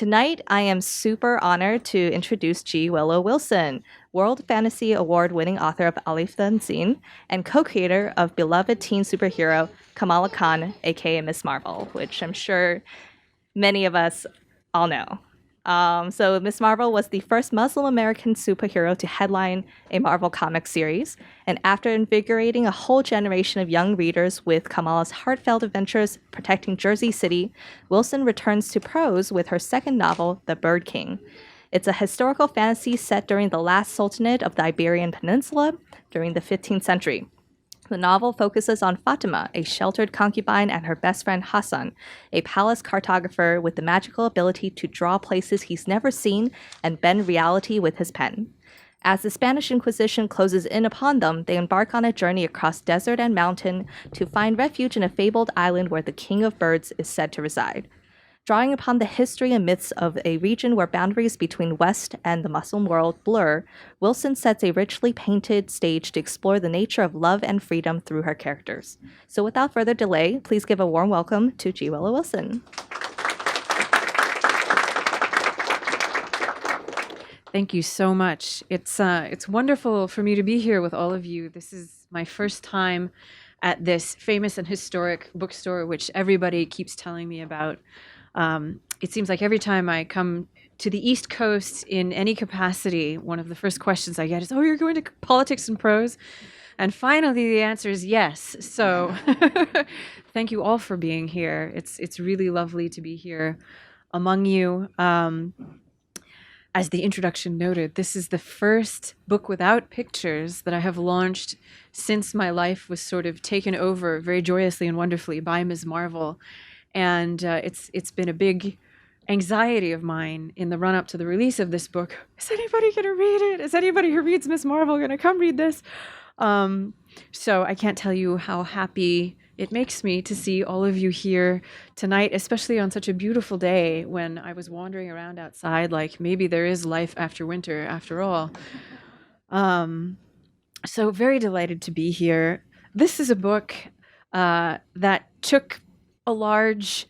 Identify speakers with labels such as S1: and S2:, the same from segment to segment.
S1: Tonight, I am super honored to introduce Willow Wilson, World Fantasy Award-winning author of Alif the Unseen and co-creator of beloved teen superhero Kamala Khan, aka Miss Marvel, which I'm sure many of us all know. So Miss Marvel was the first Muslim American superhero to headline a Marvel comic series, and after invigorating a whole generation of young readers with Kamala's heartfelt adventures protecting Jersey City, Wilson returns to prose with her second novel, The Bird King. It's a historical fantasy set during the last sultanate of the Iberian Peninsula during the 15th century. The novel focuses on Fatima, a sheltered concubine, and her best friend Hassan, a palace cartographer with the magical ability to draw places he's never seen and bend reality with his pen. As the Spanish Inquisition closes in upon them, they embark on a journey across desert and mountain to find refuge in a fabled island where the king of birds is said to reside. Drawing upon the history and myths of a region where boundaries between West and the Muslim world blur, Wilson sets a richly painted stage to explore the nature of love and freedom through her characters. So without further delay, please give a warm welcome to Willow Wilson.
S2: Thank you so much. It's wonderful for me to be here with all of you. This is my first time at this famous and historic bookstore, which everybody keeps telling me about. It seems like every time I come to the East Coast in any capacity, one of the first questions I get is, "Oh, you're going to Politics and Prose?" And finally, the answer is yes. So thank you all for being here. It's really lovely to be here among you. As the introduction noted, this is the first book without pictures that I have launched since my life was sort of taken over very joyously and wonderfully by Ms. Marvel. And it's been a big anxiety of mine in the run-up to the release of this book. Is anybody going to read it? Is anybody who reads Miss Marvel going to come read this? So I can't tell you how happy it makes me to see all of you here tonight, especially on such a beautiful day when I was wandering around outside like maybe there is life after winter after all. So very delighted to be here. This is a book that took a large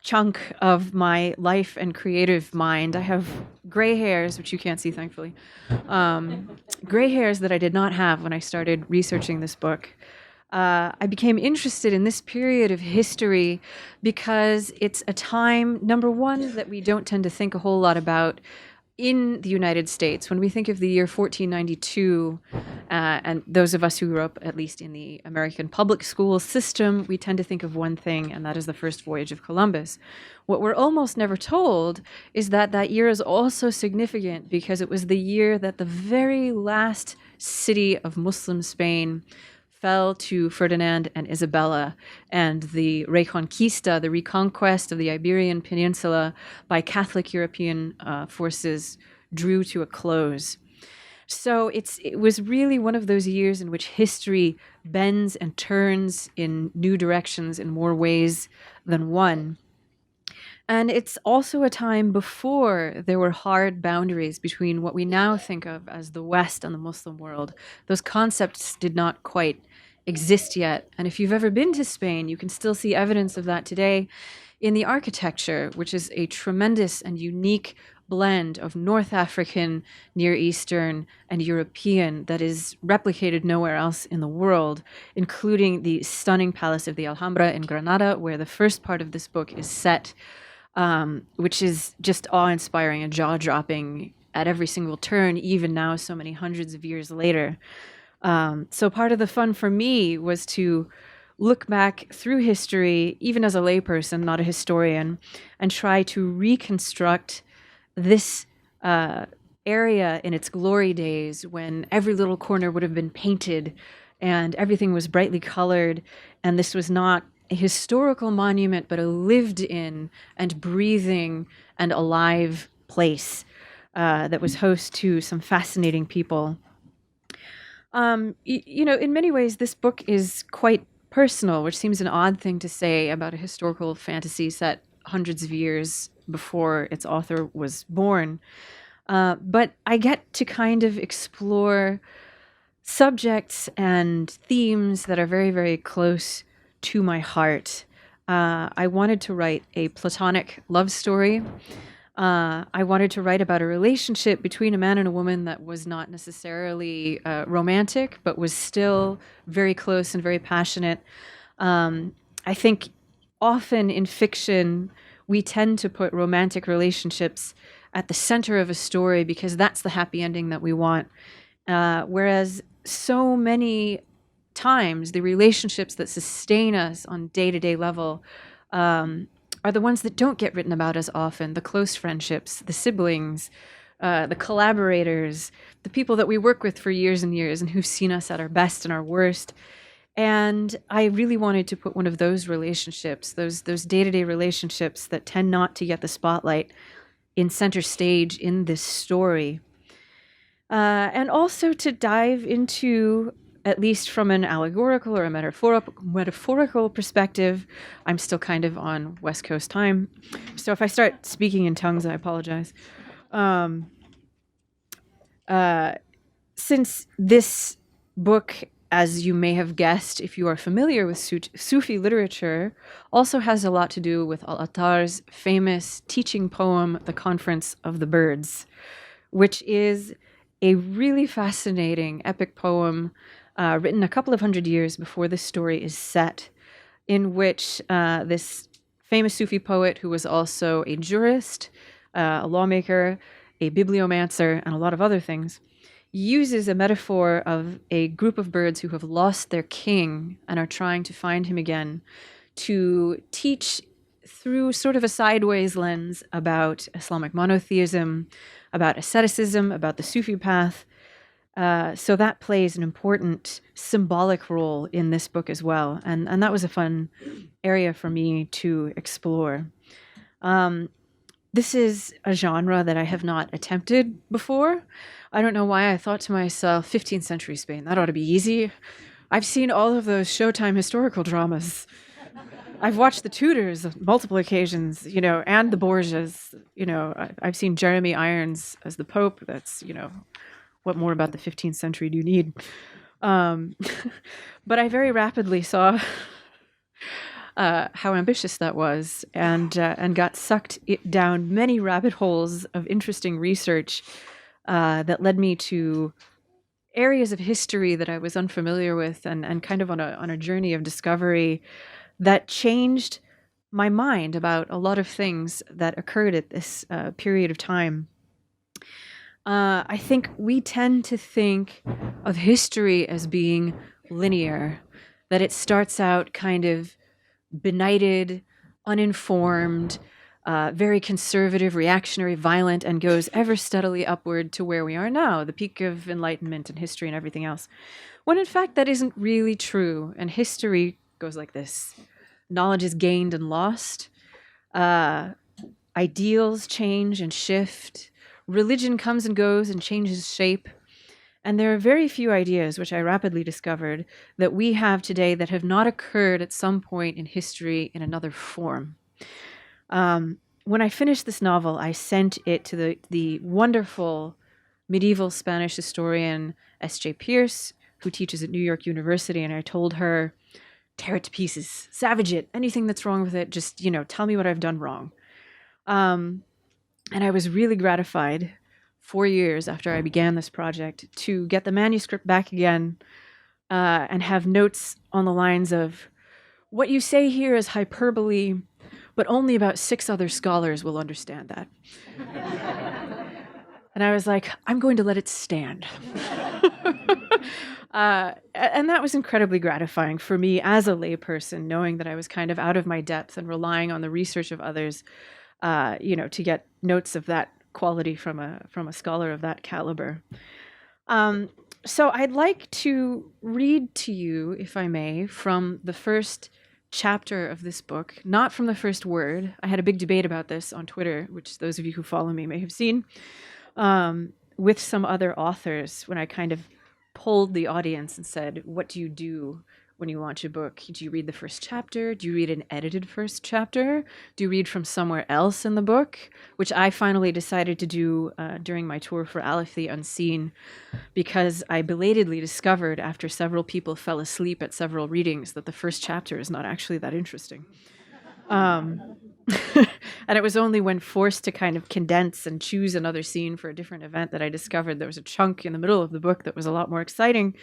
S2: chunk of my life and creative mind. I have gray hairs, which you can't see, thankfully. Gray hairs that I did not have when I started researching this book. I became interested in this period of history because it's a time, number one, that we don't tend to think a whole lot about in the United States. When we think of the year 1492, and those of us who grew up at least in the American public school system, we tend to think of one thing, and that is the first voyage of Columbus. What we're almost never told is that that year is also significant because it was the year that the very last city of Muslim Spain fell to Ferdinand and Isabella, and the Reconquista, the reconquest of the Iberian Peninsula by Catholic European forces, drew to a close. So it was really one of those years in which history bends and turns in new directions in more ways than one. And it's also a time before there were hard boundaries between what we now think of as the West and the Muslim world. Those concepts did not quite exist yet. And if you've ever been to Spain, you can still see evidence of that today in the architecture, which is a tremendous and unique blend of North African, Near Eastern, and European that is replicated nowhere else in the world, including the stunning Palace of the Alhambra in Granada, where the first part of this book is set, which is just awe-inspiring and jaw-dropping at every single turn, even now, so many hundreds of years later. So part of the fun for me was to look back through history, even as a layperson, not a historian, and try to reconstruct this area in its glory days when every little corner would have been painted and everything was brightly colored, and this was not a historical monument, but a lived in and breathing and alive place that was host to some fascinating people. In many ways, this book is quite personal, which seems an odd thing to say about a historical fantasy set hundreds of years before its author was born. But I get to kind of explore subjects and themes that are very, very close to my heart. I wanted to write a platonic love story I wanted to write about a relationship between a man and a woman that was not necessarily romantic, but was still very close and very passionate. I think often in fiction, we tend to put romantic relationships at the center of a story because that's the happy ending that we want. Whereas so many times, the relationships that sustain us on day-to-day level are the ones that don't get written about as often. The close friendships, the siblings, the collaborators, the people that we work with for years and years and who've seen us at our best and our worst. And I really wanted to put one of those relationships, those day-to-day relationships that tend not to get the spotlight, in center stage in this story. And also to dive into, at least from an allegorical or a metaphorical perspective, I'm still kind of on West Coast time. So if I start speaking in tongues, I apologize. Since this book, as you may have guessed, if you are familiar with Sufi literature, also has a lot to do with Al-Attar's famous teaching poem, The Conference of the Birds, which is a really fascinating epic poem written a couple of hundred years before this story is set, in which this famous Sufi poet, who was also a jurist, a lawmaker, a bibliomancer, and a lot of other things, uses a metaphor of a group of birds who have lost their king and are trying to find him again, to teach through sort of a sideways lens about Islamic monotheism, about asceticism, about the Sufi path. So that plays an important symbolic role in this book as well. And that was a fun area for me to explore. This is a genre that I have not attempted before. I don't know why I thought to myself, 15th century Spain, that ought to be easy. I've seen all of those Showtime historical dramas. I've watched The Tudors on multiple occasions, and the Borgias. I've seen Jeremy Irons as the Pope. That's, what more about the 15th century do you need? But I very rapidly saw how ambitious that was, and got sucked down many rabbit holes of interesting research that led me to areas of history that I was unfamiliar with, and kind of on a journey of discovery that changed my mind about a lot of things that occurred at this period of time. I think we tend to think of history as being linear, that it starts out kind of benighted, uninformed, very conservative, reactionary, violent, and goes ever steadily upward to where we are now, the peak of enlightenment and history and everything else. When in fact that isn't really true, and history goes like this. Knowledge is gained and lost. Ideals change and shift. Religion comes and goes and changes shape. And there are very few ideas, which I rapidly discovered, that we have today that have not occurred at some point in history in another form. When I finished this novel, I sent it to the wonderful medieval Spanish historian S.J. Pierce, who teaches at New York University, and I told her, tear it to pieces, savage it, anything that's wrong with it, just, tell me what I've done wrong. And I was really gratified 4 years after I began this project to get the manuscript back again and have notes on the lines of, what you say here is hyperbole, but only about 6 other scholars will understand that. And I was like, I'm going to let it stand. And that was incredibly gratifying for me as a layperson, knowing that I was kind of out of my depth and relying on the research of others, to get notes of that quality from a scholar of that caliber. So I'd like to read to you, if I may, from the first chapter of this book, not from the first word. I had a big debate about this on Twitter, which those of you who follow me may have seen, with some other authors when I kind of polled the audience and said, what do you do when you launch a book? Do you read the first chapter? Do you read an edited first chapter? Do you read from somewhere else in the book? Which I finally decided to do during my tour for Alif the Unseen, because I belatedly discovered after several people fell asleep at several readings that the first chapter is not actually that interesting. And it was only when forced to kind of condense and choose another scene for a different event that I discovered there was a chunk in the middle of the book that was a lot more exciting,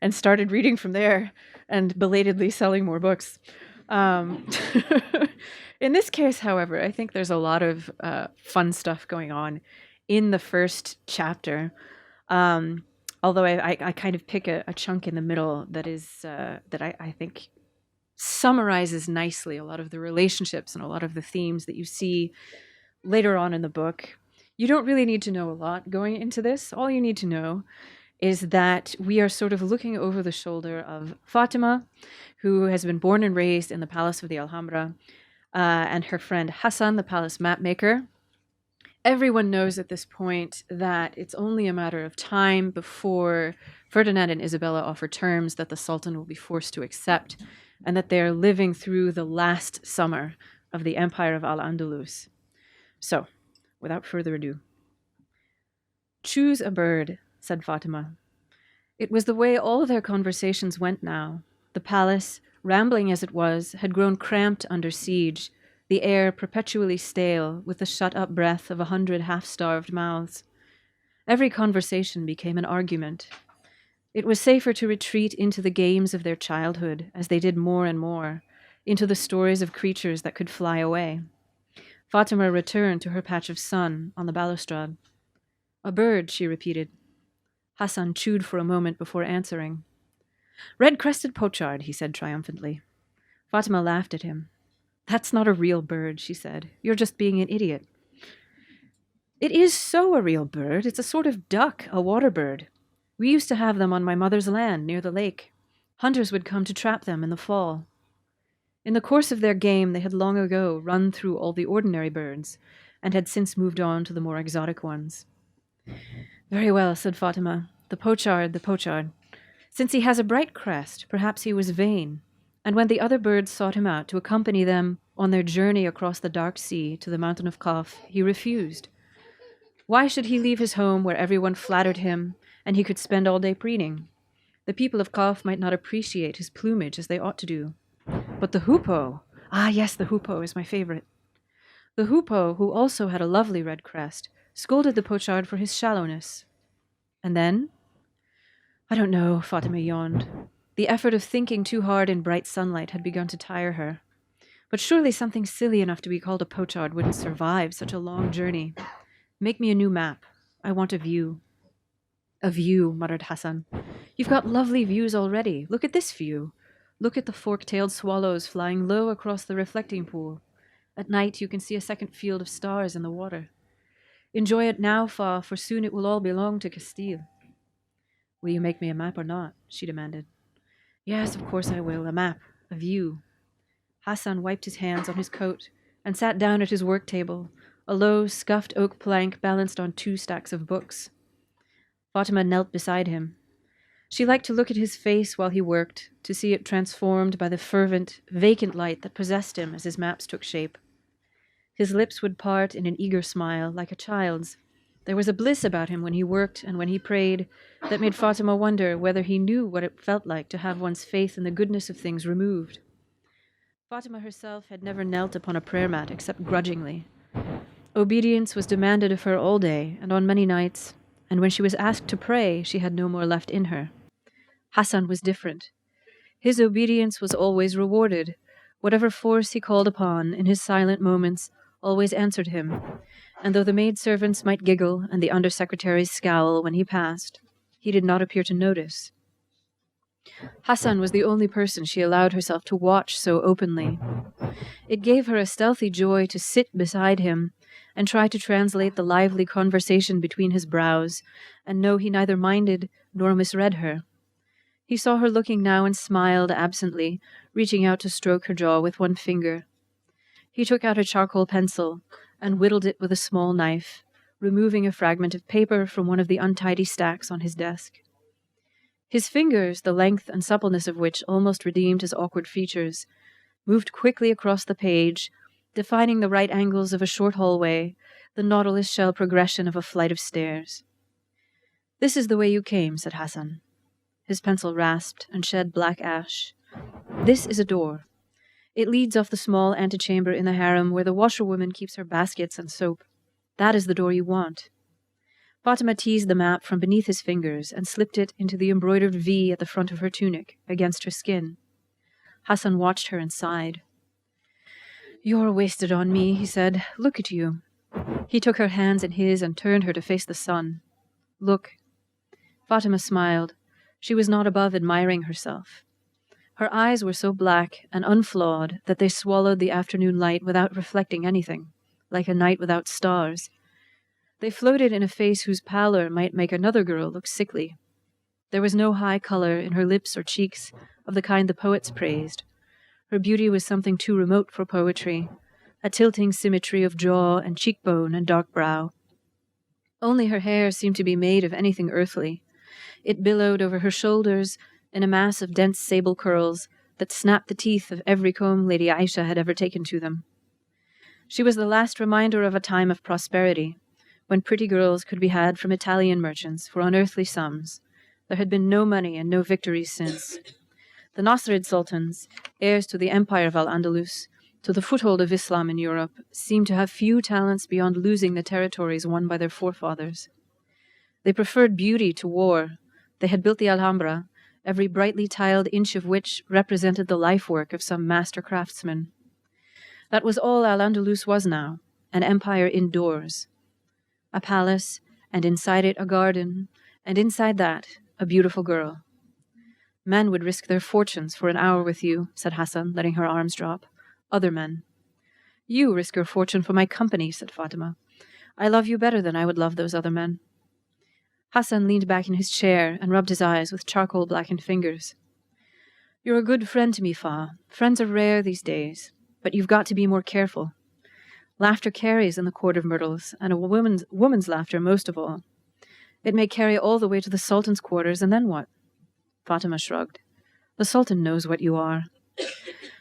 S2: and started reading from there and belatedly selling more books. Um, in this case, however, I think there's a lot of fun stuff going on in the first chapter. Although I kind of pick a chunk in the middle that is that I think summarizes nicely a lot of the relationships and a lot of the themes that you see later on in the book. You don't really need to know a lot going into this. All you need to know is that we are sort of looking over the shoulder of Fatima, who has been born and raised in the palace of the Alhambra, and her friend Hassan, the palace mapmaker. Everyone knows at this point that it's only a matter of time before Ferdinand and Isabella offer terms that the Sultan will be forced to accept, and that they are living through the last summer of the Empire of Al-Andalus. So, without further ado, "Choose a bird," said Fatima. It was the way all their conversations went now. The palace, rambling as it was, had grown cramped under siege, the air perpetually stale with the shut-up breath of 100 half-starved mouths. Every conversation became an argument. It was safer to retreat into the games of their childhood, as they did more and more, into the stories of creatures that could fly away. Fatima returned to her patch of sun on the balustrade. "A bird," she repeated. Hassan chewed for a moment before answering. "Red-crested pochard," he said triumphantly. Fatima laughed at him. "That's not a real bird," she said. "You're just being an idiot." "It is so a real bird. It's a sort of duck, a water bird. We used to have them on my mother's land near the lake. Hunters would come to trap them in the fall. In the course of their game, they had long ago run through all the ordinary birds, and had since moved on to the more exotic ones." "Very well," said Fatima. The pochard. Since he has a bright crest, perhaps he was vain, and when the other birds sought him out to accompany them on their journey across the dark sea to the mountain of Kaf, he refused. Why should he leave his home where everyone flattered him, and he could spend all day preening? The people of Kaf might not appreciate his plumage as they ought to do. But the hoopoe, yes, the hoopoe is my favorite. The hoopoe, who also had a lovely red crest, scolded the pochard for his shallowness. And then? I don't know, Fatima yawned. The effort of thinking too hard in bright sunlight had begun to tire her. But surely something silly enough to be called a pochard wouldn't survive such a long journey. Make me a new map. I want a view. A view, muttered Hassan. You've got lovely views already. Look at this view. Look at the fork-tailed swallows flying low across the reflecting pool. At night you can see a second field of stars in the water. Enjoy it now, Fa, for soon it will all belong to Castile. Will you make me a map or not? She demanded. Yes, of course I will. A map. A view. Hassan wiped his hands on his coat and sat down at his work table, a low, scuffed oak plank balanced on 2 stacks of books. Fatima knelt beside him. She liked to look at his face while he worked, to see it transformed by the fervent, vacant light that possessed him as his maps took shape. His lips would part in an eager smile, like a child's. There was a bliss about him when he worked and when he prayed that made Fatima wonder whether he knew what it felt like to have one's faith in the goodness of things removed. Fatima herself had never knelt upon a prayer mat except grudgingly. Obedience was demanded of her all day and on many nights, and when she was asked to pray, she had no more left in her. Hassan was different. His obedience was always rewarded. Whatever force he called upon in his silent moments always answered him, and though the maidservants might giggle and the undersecretaries scowl when he passed, he did not appear to notice. Hassan was the only person she allowed herself to watch so openly. It gave her a stealthy joy to sit beside him and try to translate the lively conversation between his brows, and know he neither minded nor misread her. He saw her looking now and smiled absently, reaching out to stroke her jaw with one finger. He took out a charcoal pencil and whittled it with a small knife, removing a fragment of paper from one of the untidy stacks on his desk. His fingers, the length and suppleness of which almost redeemed his awkward features, moved quickly across the page, defining the right angles of a short hallway, the nautilus shell progression of a flight of stairs. This is the way you came, said Hassan. His pencil rasped and shed black ash. This is a door. It leads off the small antechamber in the harem where the washerwoman keeps her baskets and soap. That is the door you want. Fatima teased the map from beneath his fingers and slipped it into the embroidered V at the front of her tunic, against her skin. Hassan watched her and sighed. "You're wasted on me," he said. "Look at you." He took her hands in his and turned her to face the sun. "Look." Fatima smiled. She was not above admiring herself. Her eyes were so black and unflawed that they swallowed the afternoon light without reflecting anything, like a night without stars. They floated in a face whose pallor might make another girl look sickly. There was no high color in her lips or cheeks, of the kind the poets praised. Her beauty was something too remote for poetry, a tilting symmetry of jaw and cheekbone and dark brow. Only her hair seemed to be made of anything earthly. It billowed over her shoulders in a mass of dense sable curls that snapped the teeth of every comb Lady Aisha had ever taken to them. She was the last reminder of a time of prosperity, when pretty girls could be had from Italian merchants for unearthly sums. There had been no money and no victories since. The Nasrid sultans, heirs to the empire of Al-Andalus, to the foothold of Islam in Europe, seemed to have few talents beyond losing the territories won by their forefathers. They preferred beauty to war. They had built the Alhambra, every brightly tiled inch of which represented the life work of some master craftsman. That was all Al-Andalus was now, an empire indoors. A palace, and inside it a garden, and inside that a beautiful girl. "Men would risk their fortunes for an hour with you," said Hassan, letting her arms drop. "Other men." "You risk your fortune for my company," said Fatima. "I love you better than I would love those other men." Hassan leaned back in his chair and rubbed his eyes with charcoal-blackened fingers. "You're a good friend to me, Fa. Friends are rare these days, but you've got to be more careful. Laughter carries in the court of myrtles, and a woman's laughter most of all. It may carry all the way to the Sultan's quarters, and then what?" Fatima shrugged. "The Sultan knows what you are."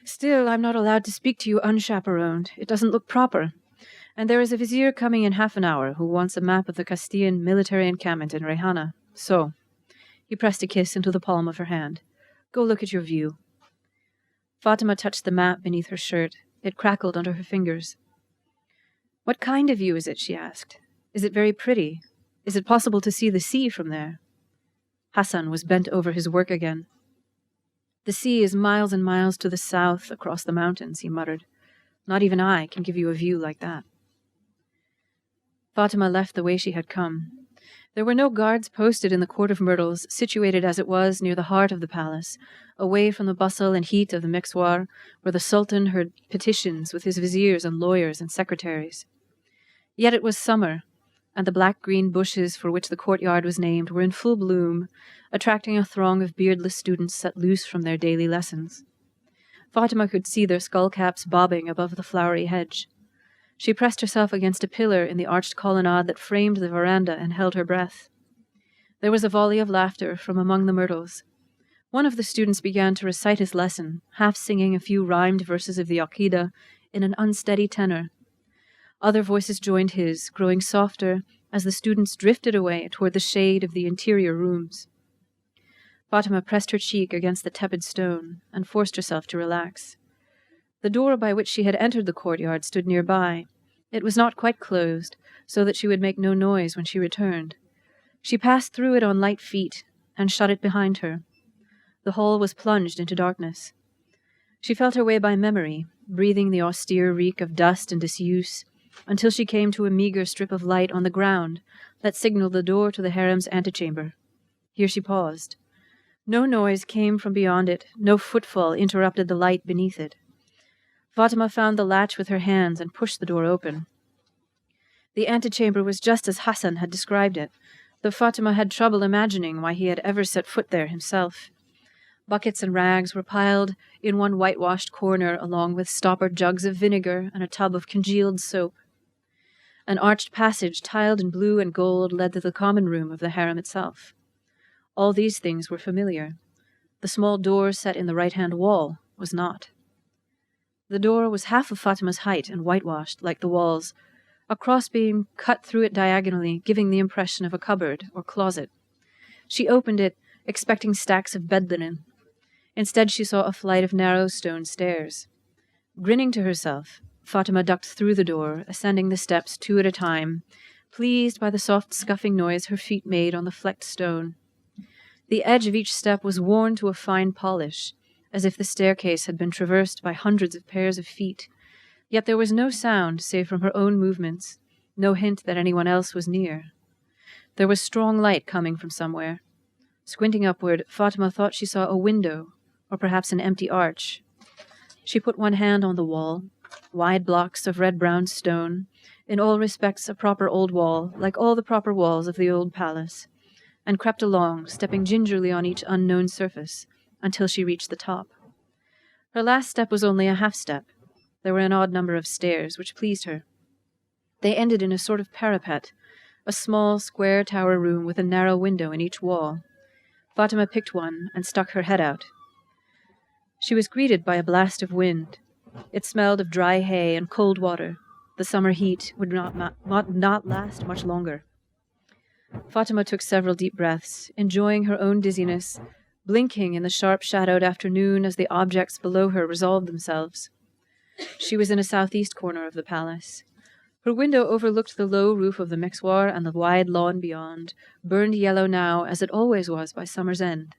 S2: "Still, I'm not allowed to speak to you unchaperoned. It doesn't look proper. And there is a vizier coming in half an hour who wants a map of the Castilian military encampment in Rehana. So," he pressed a kiss into the palm of her hand, "go look at your view." Fatima touched the map beneath her shirt. It crackled under her fingers. "What kind of view is it?" she asked. "Is it very pretty? Is it possible to see the sea from there?" Hassan was bent over his work again. "The sea is miles and miles to the south across the mountains," he muttered. "Not even I can give you a view like that." Fatima left the way she had come. There were no guards posted in the Court of Myrtles, situated as it was near the heart of the palace, away from the bustle and heat of the Mixwar, where the Sultan heard petitions with his viziers and lawyers and secretaries. Yet it was summer, and the black-green bushes for which the courtyard was named were in full bloom, attracting a throng of beardless students set loose from their daily lessons. Fatima could see their skullcaps bobbing above the flowery hedge. She pressed herself against a pillar in the arched colonnade that framed the veranda and held her breath. There was a volley of laughter from among the myrtles. One of the students began to recite his lesson, half singing a few rhymed verses of the Aqidah in an unsteady tenor. Other voices joined his, growing softer as the students drifted away toward the shade of the interior rooms. Fatima pressed her cheek against the tepid stone and forced herself to relax. The door by which she had entered the courtyard stood nearby. It was not quite closed, so that she would make no noise when she returned. She passed through it on light feet and shut it behind her. The hall was plunged into darkness. She felt her way by memory, breathing the austere reek of dust and disuse, until she came to a meager strip of light on the ground that signaled the door to the harem's antechamber. Here she paused. No noise came from beyond it, no footfall interrupted the light beneath it. Fatima found the latch with her hands and pushed the door open. The antechamber was just as Hassan had described it, though Fatima had trouble imagining why he had ever set foot there himself. Buckets and rags were piled in one whitewashed corner, along with stoppered jugs of vinegar and a tub of congealed soap. An arched passage tiled in blue and gold led to the common room of the harem itself. All these things were familiar. The small door set in the right-hand wall was not. The door was half of Fatima's height and whitewashed, like the walls, a crossbeam cut through it diagonally, giving the impression of a cupboard or closet. She opened it, expecting stacks of bed linen. Instead, she saw a flight of narrow stone stairs. Grinning to herself, Fatima ducked through the door, ascending the steps 2 at a time, pleased by the soft scuffing noise her feet made on the flecked stone. The edge of each step was worn to a fine polish, as if the staircase had been traversed by hundreds of pairs of feet, yet there was no sound save from her own movements, no hint that anyone else was near. There was strong light coming from somewhere. Squinting upward, Fatima thought she saw a window, or perhaps an empty arch. She put one hand on the wall, wide blocks of red-brown stone, in all respects a proper old wall, like all the proper walls of the old palace, and crept along, stepping gingerly on each unknown surface, until she reached the top. Her last step was only a half-step. There were an odd number of stairs, which pleased her. They ended in a sort of parapet, a small, square tower room with a narrow window in each wall. Fatima picked one and stuck her head out. She was greeted by a blast of wind. It smelled of dry hay and cold water. The summer heat would not last much longer. Fatima took several deep breaths, enjoying her own dizziness, blinking in the sharp-shadowed afternoon as the objects below her resolved themselves. She was in a southeast corner of the palace. Her window overlooked the low roof of the mixwar and the wide lawn beyond, burned yellow now as it always was by summer's end.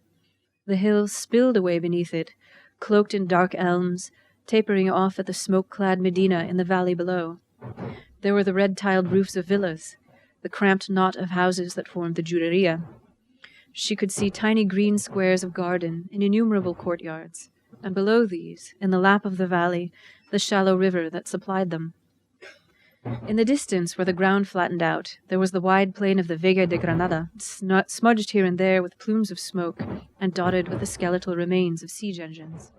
S2: The hills spilled away beneath it, cloaked in dark elms, tapering off at the smoke-clad Medina in the valley below. There were the red-tiled roofs of villas, the cramped knot of houses that formed the Juderia. She could see tiny green squares of garden in innumerable courtyards, and below these, in the lap of the valley, the shallow river that supplied them. In the distance, where the ground flattened out, there was the wide plain of the Vega de Granada, smudged here and there with plumes of smoke and dotted with the skeletal remains of siege engines.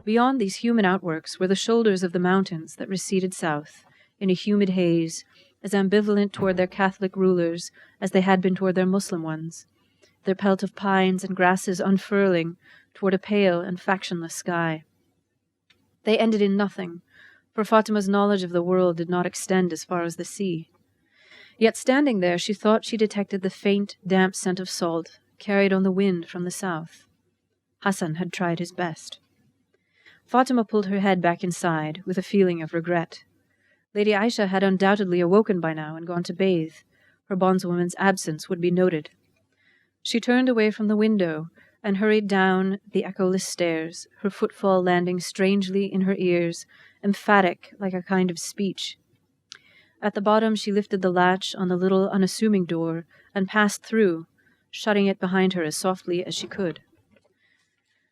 S2: Beyond these human outworks were the shoulders of the mountains that receded south, in a humid haze, as ambivalent toward their Catholic rulers as they had been toward their Muslim ones, their pelt of pines and grasses unfurling toward a pale and factionless sky. They ended in nothing, for Fatima's knowledge of the world did not extend as far as the sea. Yet standing there, she thought she detected the faint, damp scent of salt carried on the wind from the south. Hassan had tried his best. Fatima pulled her head back inside with a feeling of regret. Lady Aisha had undoubtedly awoken by now and gone to bathe. Her bondswoman's absence would be noted. She turned away from the window and hurried down the echoless stairs, her footfall landing strangely in her ears, emphatic like a kind of speech. At the bottom she lifted the latch on the little unassuming door and passed through, shutting it behind her as softly as she could.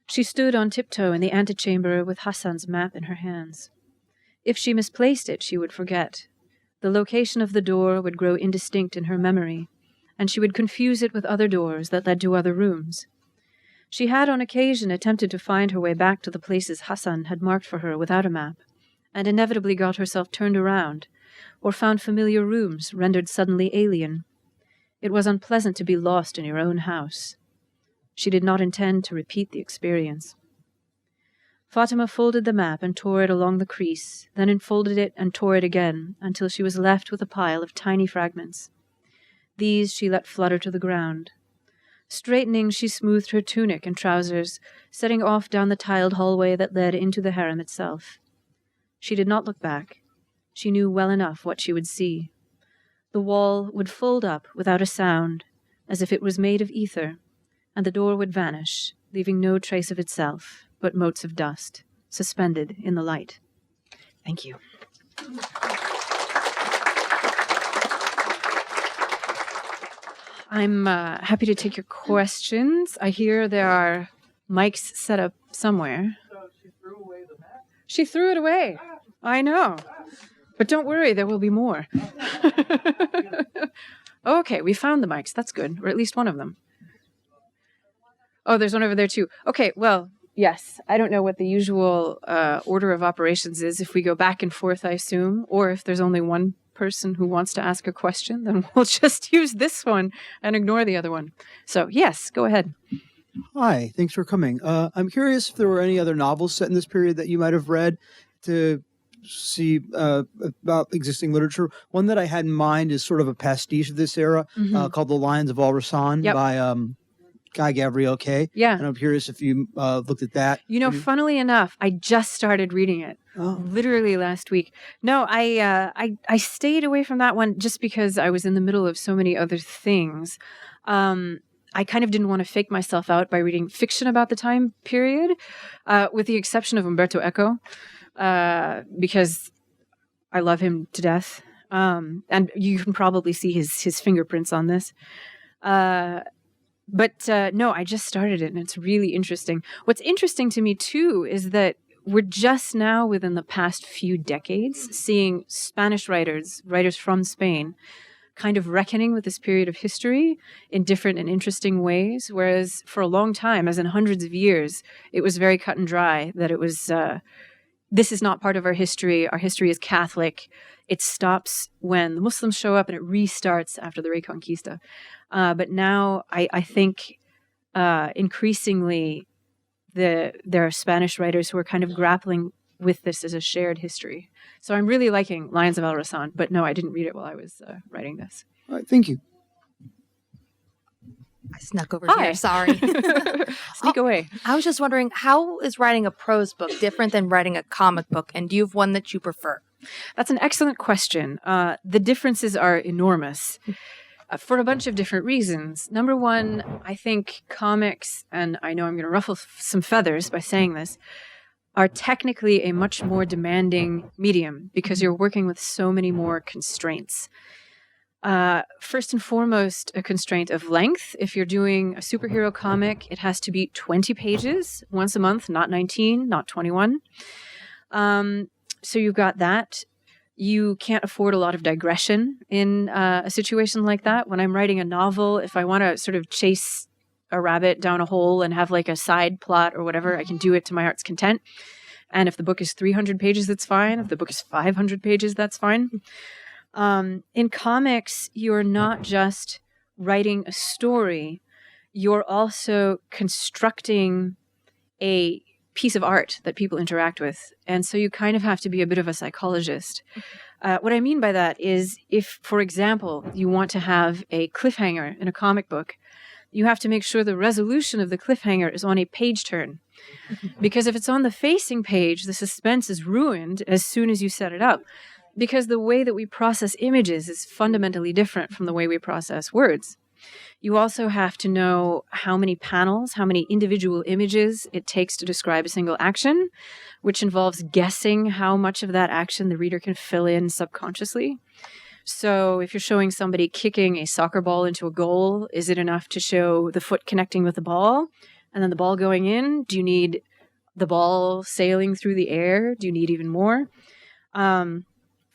S2: She stood on tiptoe in the antechamber with Hassan's map in her hands. If she misplaced it, she would forget. The location of the door would grow indistinct in her memory, and she would confuse it with other doors that led to other rooms. She had on occasion attempted to find her way back to the places Hassan had marked for her without a map, and inevitably got herself turned around, or found familiar rooms rendered suddenly alien. It was unpleasant to be lost in your own house. She did not intend to repeat the experience. Fatima folded the map and tore it along the crease, then unfolded it and tore it again, until she was left with a pile of tiny fragments. These she let flutter to the ground. Straightening, she smoothed her tunic and trousers, setting off down the tiled hallway that led into the harem itself. She did not look back. She knew well enough what she would see. The wall would fold up without a sound, as if it was made of ether, and the door would vanish, leaving no trace of itself, but motes of dust, suspended in the light. Thank you. I'm happy to take your questions. I hear there are mics set up somewhere. So she threw away the map? She threw it away. I know. But don't worry, there will be more. Okay, we found the mics. That's good. Or at least one of them. Oh, there's one over there too. Okay, well, yes. I don't know what the usual order of operations is if we go back and forth, I assume, or if there's only one person who wants to ask a question, then we'll just use this one and ignore the other one. So, yes, go ahead.
S3: Hi, thanks for coming. I'm curious if there were any other novels set in this period that you might have read to see about existing literature. One that I had in mind is sort of a pastiche of this era called The Lions of Al Rassan by Guy Gabriel Kay.
S2: Yeah.
S3: And I'm curious if you looked at that.
S2: Funnily enough, I just started reading it literally last week. No, I stayed away from that one just because I was in the middle of so many other things. I kind of didn't want to fake myself out by reading fiction about the time period, with the exception of Umberto Eco, because I love him to death. And you can probably see his fingerprints on this. But no, I just started it and it's really interesting. What's interesting to me too is that we're just now within the past few decades seeing Spanish writers from Spain, kind of reckoning with this period of history in different and interesting ways. Whereas for a long time, as in hundreds of years, it was very cut and dry that it was, this is not part of our history. Our history is Catholic. It stops when the Muslims show up and it restarts after the Reconquista. But now I think increasingly there are Spanish writers who are kind of grappling with this as a shared history. So I'm really liking Lions of El Rasan, but no, I didn't read it while I was writing this.
S3: All right, thank you.
S4: I snuck over
S2: Hi.
S4: here. Sorry.
S2: Sneak away.
S4: I was just wondering, how is writing a prose book different than writing a comic book? And do you have one that you prefer?
S2: That's an excellent question. The differences are enormous for a bunch of different reasons. Number one, I think comics, and I know I'm going to ruffle some feathers by saying this, are technically a much more demanding medium because you're working with so many more constraints. First and foremost, a constraint of length. If you're doing a superhero comic, it has to be 20 pages once a month, not 19, not 21. So you've got that. You can't afford a lot of digression in a situation like that. When I'm writing a novel, if I want to sort of chase a rabbit down a hole and have like a side plot or whatever, I can do it to my heart's content. And if the book is 300 pages, that's fine. If the book is 500 pages, that's fine. In comics, you're not just writing a story, you're also constructing a piece of art that people interact with. And so you kind of have to be a bit of a psychologist. What I mean by that is if, for example, you want to have a cliffhanger in a comic book, you have to make sure the resolution of the cliffhanger is on a page turn. Because if it's on the facing page, the suspense is ruined as soon as you set it up. Because the way that we process images is fundamentally different from the way we process words. You also have to know how many panels, how many individual images it takes to describe a single action, which involves guessing how much of that action the reader can fill in subconsciously. So if you're showing somebody kicking a soccer ball into a goal, is it enough to show the foot connecting with the ball and then the ball going in? Do you need the ball sailing through the air? Do you need even more?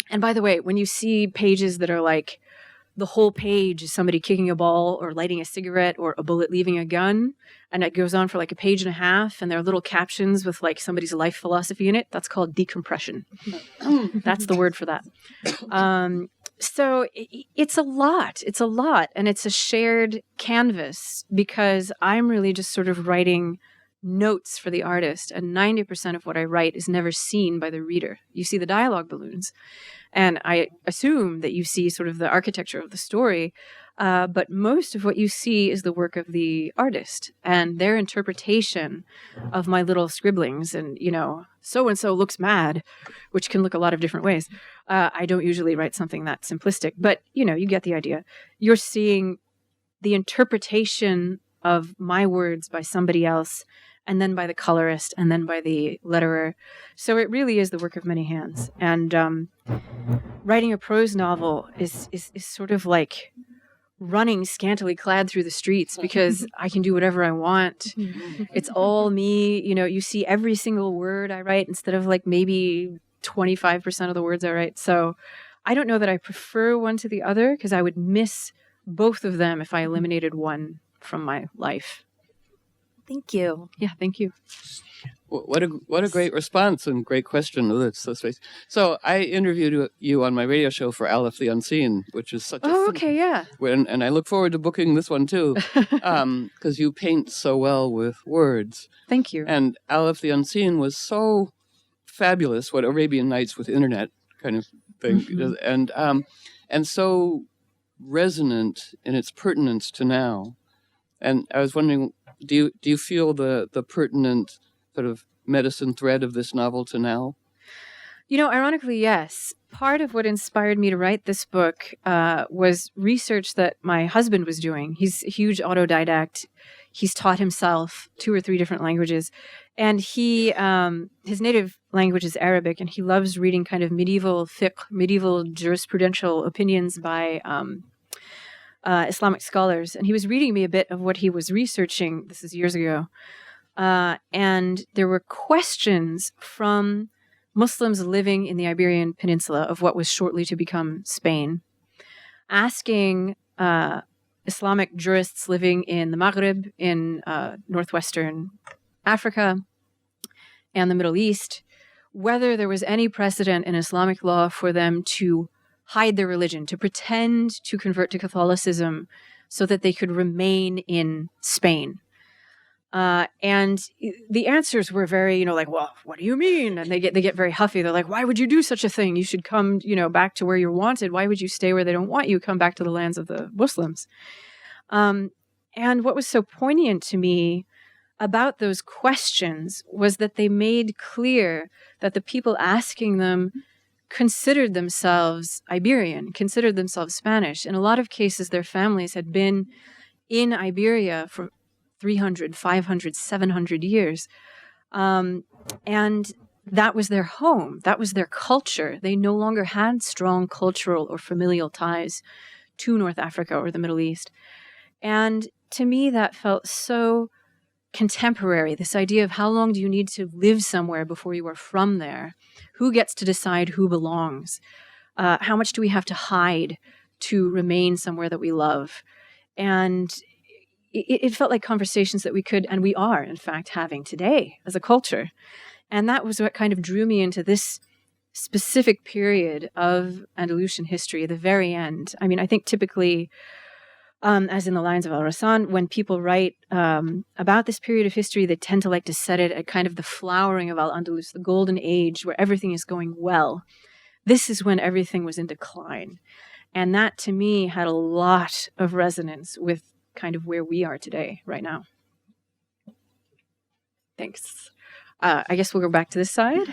S2: And by the way, when you see pages that are like the whole page is somebody kicking a ball or lighting a cigarette or a bullet leaving a gun, and it goes on for like a page and a half, and there are little captions with like somebody's life philosophy in it, that's called decompression. That's the word for that. So it's a lot. It's a lot. And it's a shared canvas because I'm really just sort of writing notes for the artist. And 90% of what I write is never seen by the reader. You see the dialogue balloons. And I assume that you see sort of the architecture of the story. But most of what you see is the work of the artist and their interpretation of my little scribblings. And, you know, so-and-so looks mad, which can look a lot of different ways. I don't usually write something that simplistic, but, you know, you get the idea. You're seeing the interpretation of my words by somebody else, and then by the colorist, and then by the letterer. So it really is the work of many hands. And writing a prose novel is sort of like running scantily clad through the streets because I can do whatever I want. It's all me. You know, you see every single word I write instead of like maybe 25% of the words I write. So I don't know that I prefer one to the other because I would miss both of them if I eliminated one from my life.
S4: Thank you.
S2: Yeah, thank you.
S5: What a great response and great question. Oh, that's so sweet. So I interviewed you on my radio show for Alif the Unseen, which is such a
S2: Okay, yeah.
S5: And I look forward to booking this one too, because you paint so well with words.
S2: Thank you.
S5: And Alif the Unseen was so fabulous, what Arabian Nights with internet kind of thing, and so resonant in its pertinence to now. And I was wondering, do you feel the pertinent sort of medicine thread of this novel to now?
S2: Ironically, yes. Part of what inspired me to write this book was research that my husband was doing. He's a huge autodidact. He's taught himself 2 or 3 different languages. And his native language is Arabic, and he loves reading kind of medieval fiqh, medieval jurisprudential opinions by Islamic scholars. And he was reading me a bit of what he was researching. This is years ago. And there were questions from Muslims living in the Iberian Peninsula of what was shortly to become Spain, asking Islamic jurists living in the Maghreb, in northwestern Africa and the Middle East, whether there was any precedent in Islamic law for them to hide their religion, to pretend to convert to Catholicism so that they could remain in Spain. And the answers were very, like, well, what do you mean? And they get very huffy. They're like, why would you do such a thing? You should come, back to where you're wanted. Why would you stay where they don't want you? Come back to the lands of the Muslims. And what was so poignant to me about those questions was that they made clear that the people asking them considered themselves Iberian, considered themselves Spanish. In a lot of cases, their families had been in Iberia for 300, 500, 700 years. And that was their home. That was their culture. They no longer had strong cultural or familial ties to North Africa or the Middle East. And to me, that felt so contemporary, this idea of how long do you need to live somewhere before you are from there? Who gets to decide who belongs? How much do we have to hide to remain somewhere that we love? And it felt like conversations that we could, and we are, in fact, having today as a culture. And that was what kind of drew me into this specific period of Andalusian history, the very end. I mean, I think typically, as in the lines of Hassan, when people write about this period of history, they tend to like to set it at kind of the flowering of Al-Andalus, the golden age where everything is going well. This is when everything was in decline. And that, to me, had a lot of resonance with kind of where we are today, right now. Thanks. I guess we'll go back to this side.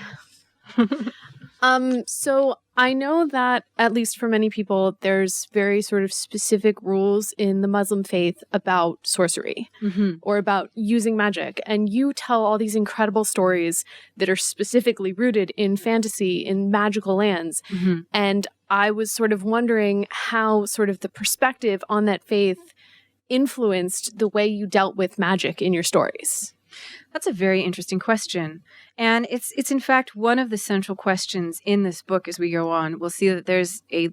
S6: So I know that, at least for many people, there's very sort of specific rules in the Muslim faith about sorcery or about using magic. And you tell all these incredible stories that are specifically rooted in fantasy, in magical lands. And I was sort of wondering how sort of the perspective on that faith influenced the way you dealt with magic in your stories.
S2: That's a very interesting question. And it's in fact one of the central questions in this book as we go on. We'll see that there's a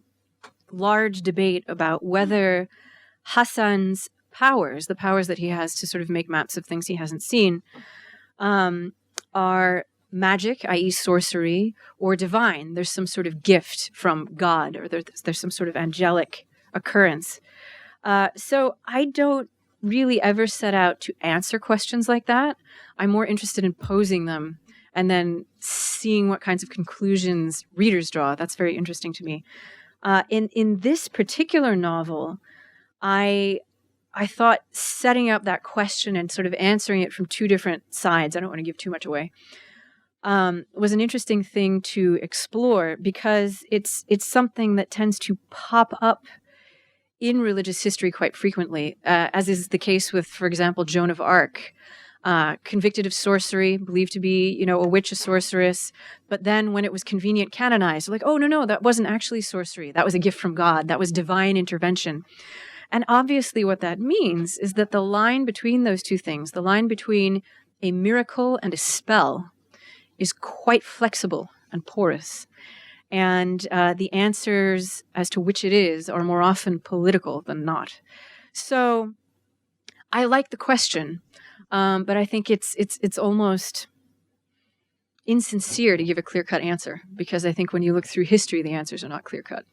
S2: large debate about whether Hassan's powers, the powers that he has to sort of make maps of things he hasn't seen, are magic, i.e. sorcery, or divine. There's some sort of gift from God, or there's some sort of angelic occurrence. So I don't really ever set out to answer questions like that. I'm more interested in posing them and then seeing what kinds of conclusions readers draw. That's very interesting to me. In this particular novel, I thought setting up that question and sort of answering it from 2 different sides, I don't want to give too much away, was an interesting thing to explore because it's something that tends to pop up in religious history quite frequently, as is the case with, for example, Joan of Arc, convicted of sorcery, believed to be, a witch, a sorceress. But then when it was convenient, canonized, like, oh, no, that wasn't actually sorcery. That was a gift from God. That was divine intervention. And obviously what that means is that the line between those 2 things, the line between a miracle and a spell, is quite flexible and porous. And the answers as to which it is are more often political than not. So I like the question, but I think it's almost insincere to give a clear-cut answer because I think when you look through history, the answers are not clear-cut.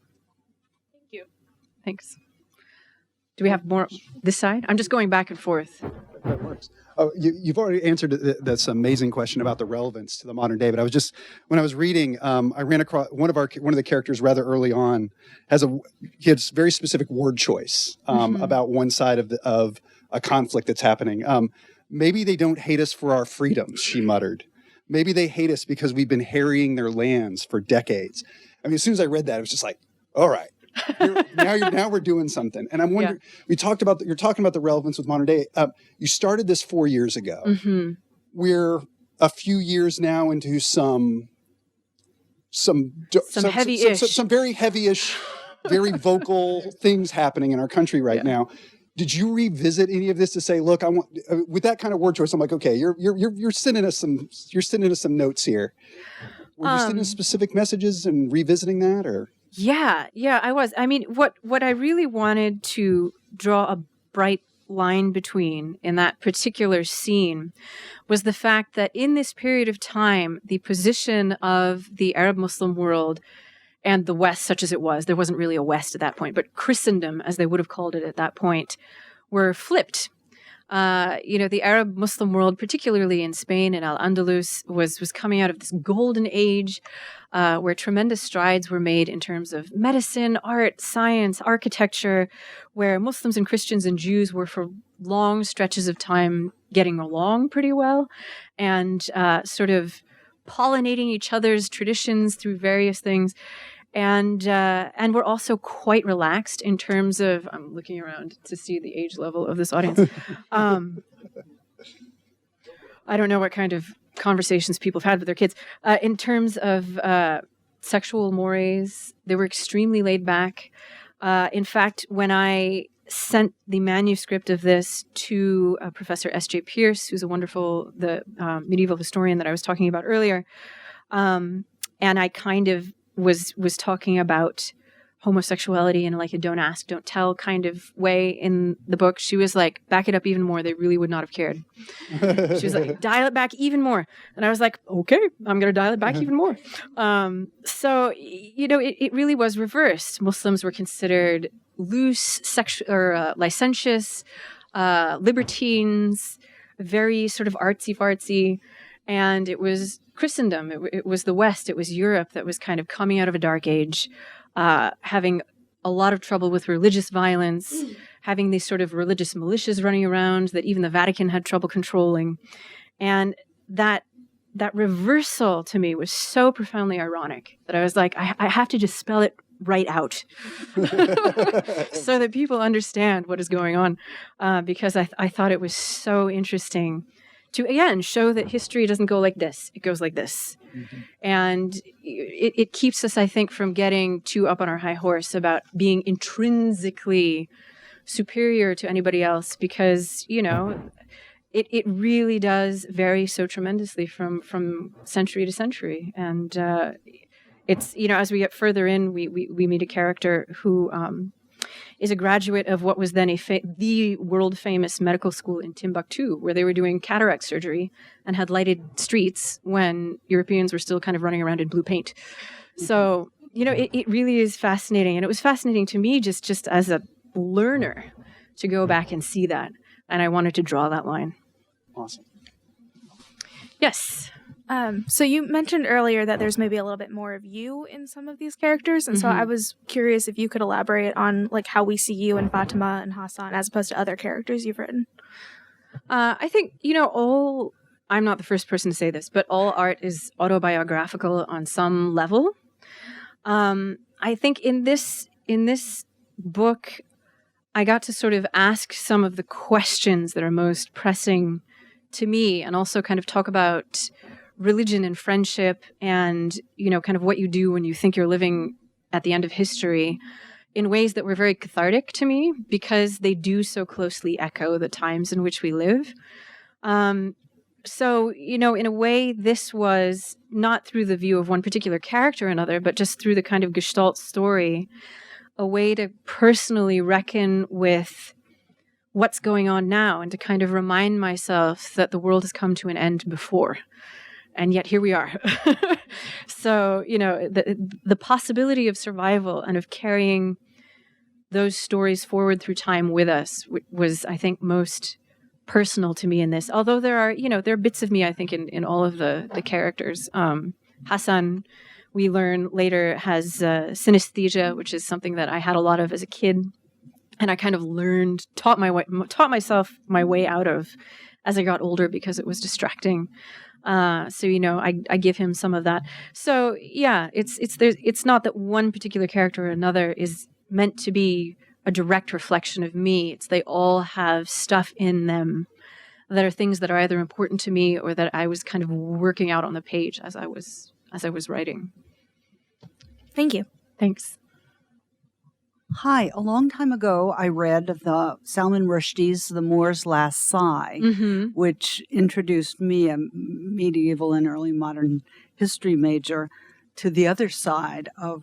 S6: Thank you.
S2: Thanks. Do we have more this side? I'm just going back and forth.
S7: That works. Oh, you've already answered this amazing question about the relevance to the modern day. But I was just, when I was reading, I ran across one of the characters rather early on he has very specific word choice about one side of a conflict that's happening. Maybe they don't hate us for our freedoms, she muttered. Maybe they hate us because we've been harrying their lands for decades. I mean, as soon as I read that, I was just like, all right, now we're doing something. And I'm wondering, you're talking about the relevance with modern day. You started this 4 years ago.
S2: Mm-hmm.
S7: We're a few years now into some
S2: heavy-ish.
S7: some very heavy-ish, very vocal things happening in our country right now. Did you revisit any of this to say, look, I want with that kind of word choice? I'm like, okay, you're sending us some notes here. Were you sending specific messages and revisiting that, or?
S2: Yeah, I was. I mean, what I really wanted to draw a bright line between in that particular scene was the fact that in this period of time, the position of the Arab Muslim world and the West, such as it was, there wasn't really a West at that point, but Christendom, as they would have called it at that point, were flipped. The Arab Muslim world, particularly in Spain and Al-Andalus, was coming out of this golden age where tremendous strides were made in terms of medicine, art, science, architecture, where Muslims and Christians and Jews were for long stretches of time getting along pretty well and sort of pollinating each other's traditions through various things. And we're also quite relaxed in terms of, I'm looking around to see the age level of this audience. I don't know what kind of conversations people have had with their kids. In terms of sexual mores, they were extremely laid back. In fact, when I sent the manuscript of this to Professor S.J. Pierce, who's the medieval historian that I was talking about earlier, and I kind of was talking about homosexuality in like a don't ask, don't tell kind of way in the book. She was like, back it up even more. They really would not have cared. She was like, dial it back even more. And I was like, okay, I'm going to dial it back even more. So, it really was reversed. Muslims were considered loose, licentious, libertines, very sort of artsy-fartsy. And it was Christendom. It was the West. It was Europe that was kind of coming out of a dark age, having a lot of trouble with religious violence, having these sort of religious militias running around that even the Vatican had trouble controlling. And that reversal to me was so profoundly ironic that I was like, I have to just spell it right out so that people understand what is going on, because I thought it was so interesting to, again, show that history doesn't go like this. It goes like this. Mm-hmm. And it keeps us, I think, from getting too up on our high horse about being intrinsically superior to anybody else, because, it really does vary so tremendously from century to century. And it's, as we get further in, we meet a character who is a graduate of what was then the world-famous medical school in Timbuktu, where they were doing cataract surgery and had lighted streets when Europeans were still kind of running around in blue paint. So, it really is fascinating. And it was fascinating to me just as a learner to go back and see that. And I wanted to draw that line.
S7: Awesome.
S2: Yes.
S8: So you mentioned earlier that there's maybe a little bit more of you in some of these characters, and so I was curious if you could elaborate on like how we see you and Fatima and Hassan as opposed to other characters you've written.
S2: I think I'm not the first person to say this, but all art is autobiographical on some level. I think in this book, I got to sort of ask some of the questions that are most pressing to me, and also kind of talk about religion and friendship and, kind of what you do when you think you're living at the end of history in ways that were very cathartic to me, because they do so closely echo the times in which we live. So, in a way, this was not through the view of one particular character or another, but just through the kind of Gestalt story, a way to personally reckon with what's going on now and to kind of remind myself that the world has come to an end before. And yet here we are. So, the possibility of survival and of carrying those stories forward through time with us was, I think, most personal to me in this. Although there are bits of me, I think, in all of the characters. Hassan, we learn later, has synesthesia, which is something that I had a lot of as a kid. and I kind of taught myself my way out of as I got older because it was distracting. So I give him some of that. So yeah, it's not that one particular character or another is meant to be a direct reflection of me. It's they all have stuff in them that are things that are either important to me or that I was kind of working out on the page as I was writing.
S8: Thank you.
S2: Thanks.
S9: Hi, a long time ago, I read the Salman Rushdie's The Moor's Last Sigh, which introduced me, a medieval and early modern history major, to the other side of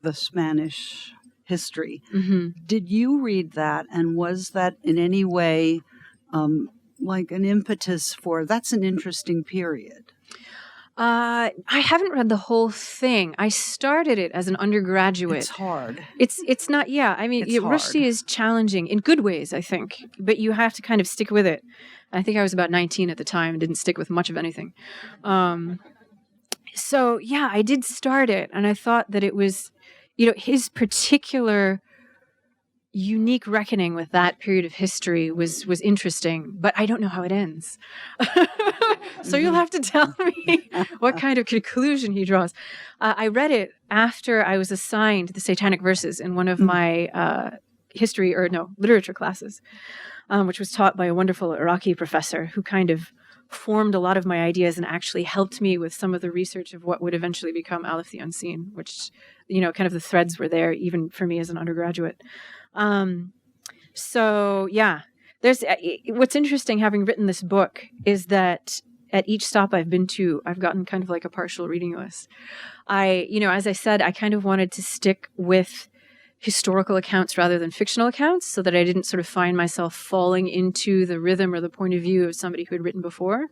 S9: the Spanish history. Did you read that, and was that in any way like an impetus for, that's an interesting period?
S2: I haven't read the whole thing. I started it as an undergraduate.
S9: It's hard.
S2: It's not, yeah. I mean,
S9: It's hard.
S2: Rushdie is challenging in good ways, I think, but you have to kind of stick with it. I think I was about 19 at the time and didn't stick with much of anything. So yeah, I did start it, and I thought that it was, his particular unique reckoning with that period of history was interesting, but I don't know how it ends. So you'll have to tell me what kind of conclusion he draws. I read it after I was assigned the Satanic Verses in one of my literature classes, which was taught by a wonderful Iraqi professor who kind of formed a lot of my ideas and actually helped me with some of the research of what would eventually become Alif the Unseen, which, kind of the threads were there even for me as an undergraduate. So yeah, there's what's interesting having written this book is that at each stop I've been to, I've gotten kind of like a partial reading list. As I said, I kind of wanted to stick with historical accounts rather than fictional accounts so that I didn't sort of find myself falling into the rhythm or the point of view of somebody who had written before.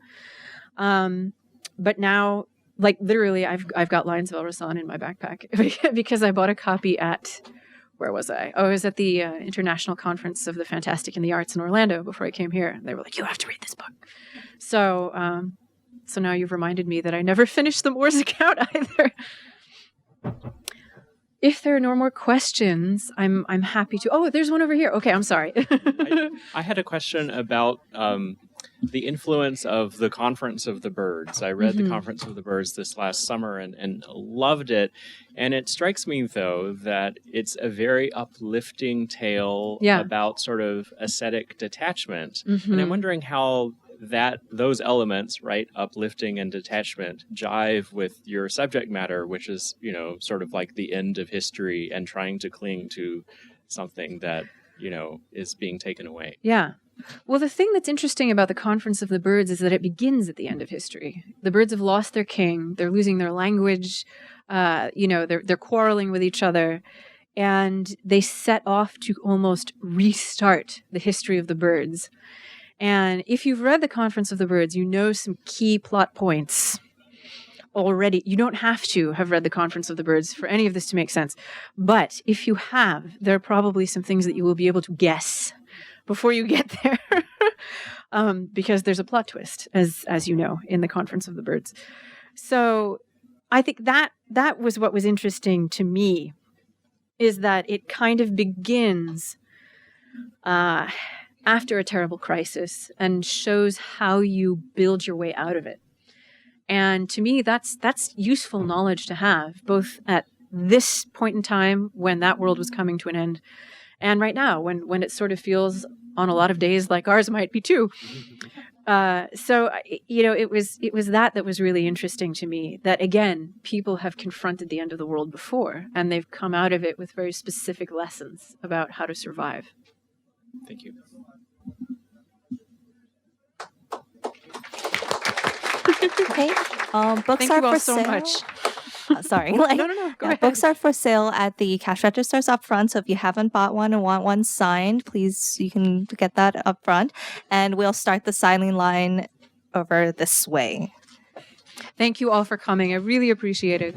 S2: But now, like literally, I've got Lines of El Hassan in my backpack because I bought a copy at, where was I? Oh, I was at the International Conference of the Fantastic and the Arts in Orlando before I came here. They were like, you have to read this book. So now you've reminded me that I never finished the Moor's account either. If there are no more questions, I'm happy to. Oh, there's one over here. Okay, I'm sorry.
S10: I had a question about the influence of the Conference of the Birds. I read the Conference of the Birds this last summer and loved it. And it strikes me, though, that it's a very uplifting tale about sort of ascetic detachment. And I'm wondering how those elements, right, uplifting and detachment, jive with your subject matter, which is, sort of like the end of history and trying to cling to something that, is being taken away.
S2: Yeah. Well, the thing that's interesting about the Conference of the Birds is that it begins at the end of history. The birds have lost their king. They're losing their language. They're quarreling with each other. And they set off to almost restart the history of the birds. And if you've read The Conference of the Birds, you know some key plot points already. You don't have to have read The Conference of the Birds for any of this to make sense. But if you have, there are probably some things that you will be able to guess before you get there. Because there's a plot twist, as you know, in The Conference of the Birds. So I think that was what was interesting to me, is that it kind of begins after a terrible crisis and shows how you build your way out of it. And to me, that's useful knowledge to have, both at this point in time when that world was coming to an end, and right now when it sort of feels on a lot of days like ours might be too. So it was that was really interesting to me, that again, people have confronted the end of the world before, and they've come out of it with very specific lessons about how to survive.
S10: Thank you.
S1: Okay. Books
S2: Thank
S1: are
S2: you all
S1: for
S2: so
S1: sale.
S2: much.
S1: Sorry.
S2: No, go ahead.
S1: Books are for sale at the cash registers up front. So if you haven't bought one and want one signed, please, you can get that up front. And we'll start the signing line over this way.
S2: Thank you all for coming. I really appreciate it.